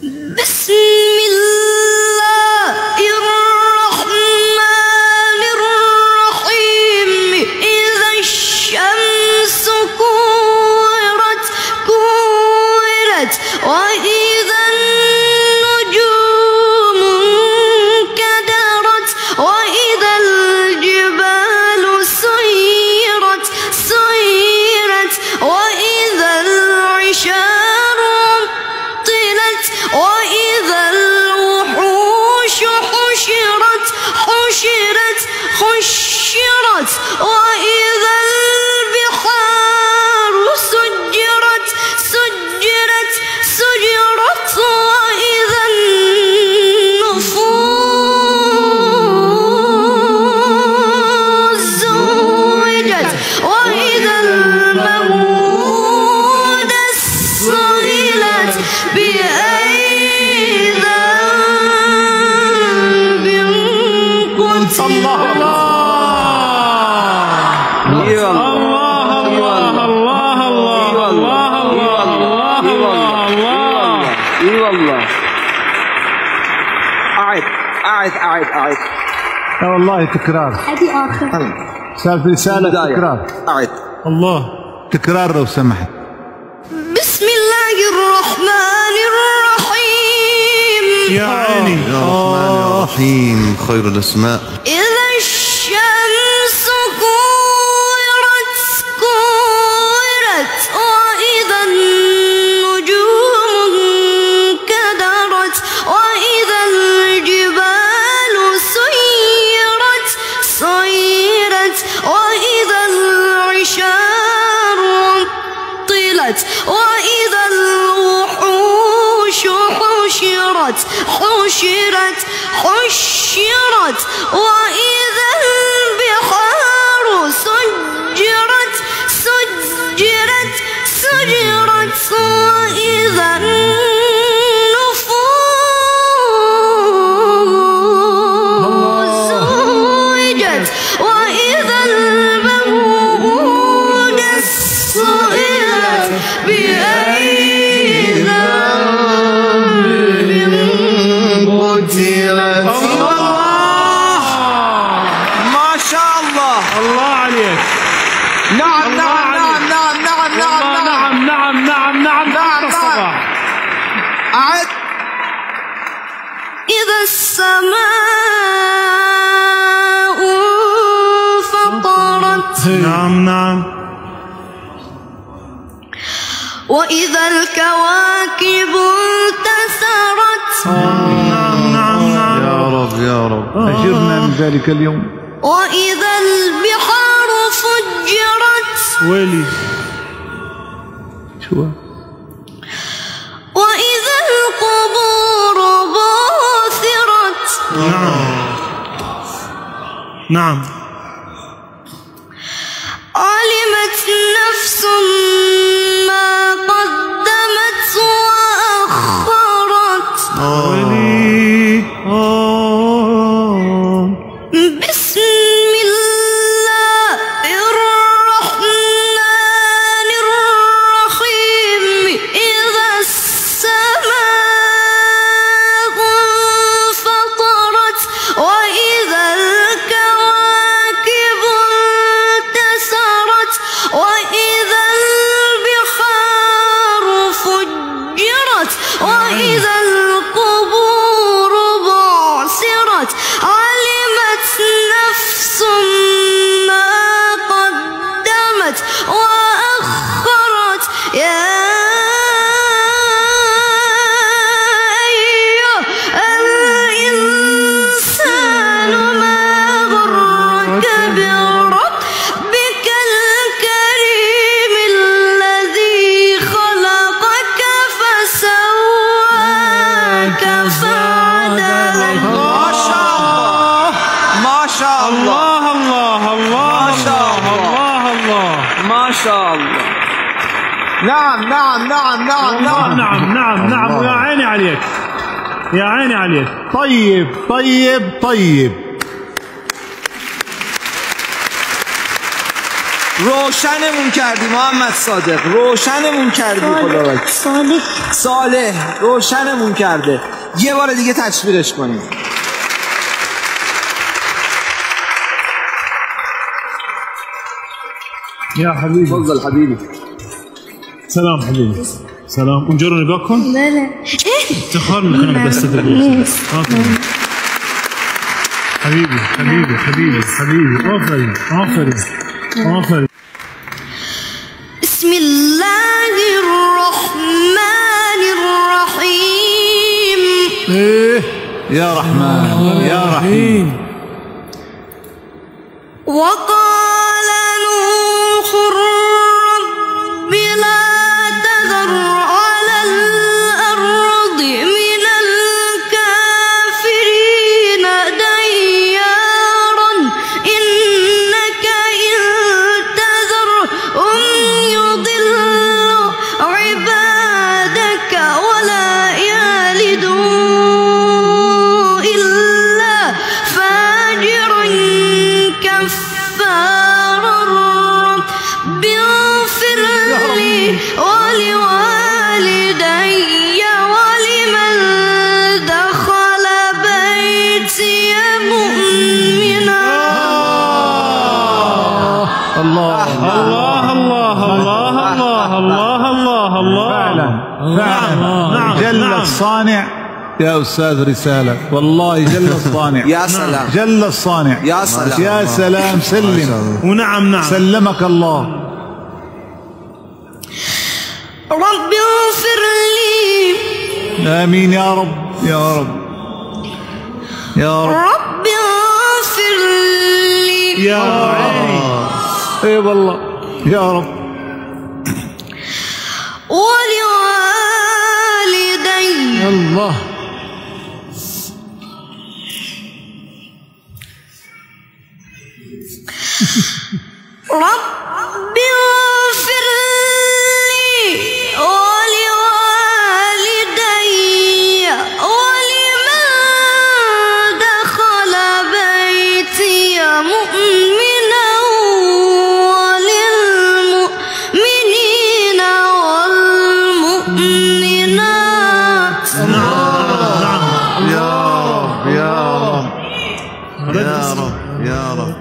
بسم الله الرحمن الرحيم إذا الشمس كورت وإذا النجوم انكدرت وإذا الجبال سيرت وإذا العشار عطلت وإذا الوحوش حشرت وإذا البحار سجرت وإذا النفوس زوجت وإذا الموءودة سئلت بأي ذنب قتلت. الله أعد. والله تكرار. هذه آخر. سالفة رسالة تكرار. أعد. الله تكرار لو سمحت. بسم الله الرحمن الرحيم. يا عيني. الرحمن الرحيم خير الأسماء. إذا الشمس كورت وإذا النجوم انكدرت وإذا الجبال سيرت وإذا العشار عطلت وإذا الوحوش حشرت وإذا البحار سجرت وإذا النفوس زوجت وإذا الموءودة سئلت بأي ذنب قتلت. ما شاء الله. الله عليك. نعم. أعد. إذا السماء انفطرت. نعم. وإذا الكواكب انتثرت. نعم. يا رب أجرنا من ذلك اليوم. وإذا البحار فجرت. ويلي شو وإذا القبور بعثرت. نعم. علمت نفس ما قدمت وأخرت. بسم الله الرحمن الرحيم إذا السماء انفطرت وإذا الكواكب انتثرت وإذا البحار فجرت وإذا القبور بعثرت. علمت نفس ما قدمت وأخرت. يا أيها الإنسان ما غرك بربك الكريم الذي خلقك فسواك فعدلك. ما شاء الله. ما شاء الله. نعم. يا عيني عليك. طيب. روشنمون کردی محمد صادق، روشنمون کردی. خدا صالح روشنمون کرده. یه بار دیگه تشویقش کنیم. يا حبيبي تفضل حبيبي. سلام حبيبي سلام. اونجا رو نگاه کن. بله. افتخار میکنم دستت بگیرم. حبيبي حبيبي حبيبي حبيبي. آفرین آفرین آفرین. بسم الله الرحمن الرحيم. ايه يا رحمن يا رحيم. وقال نوح رب لا تذر على الأرض من الكافرين ديارا إنك إن تذرهم يضلوا عبادك ولا يلدوا إلا فاجرا كفارا. رب اغفر لي ولوالدي ولمن دخل بيتي مؤمنا. الله الله الله الله الله الله الله. فعلا نعم جل الصانع يا أستاذ رسالة، والله جل الصانع. يا سلام جل الصانع. يا سلام يا سلام. سلم. ونعم نعم. سلمك الله. رب اغفر لي. آمين يا رب يا رب يا رب. رب اغفر لي يا عيني. اي والله يا رب. ولوالدي. الله. رب اغفر لي ولوالدي ولمن دخل بيتي مؤمنا وللمؤمنين والمؤمنات. يا رب يا رب يا رب يا رب.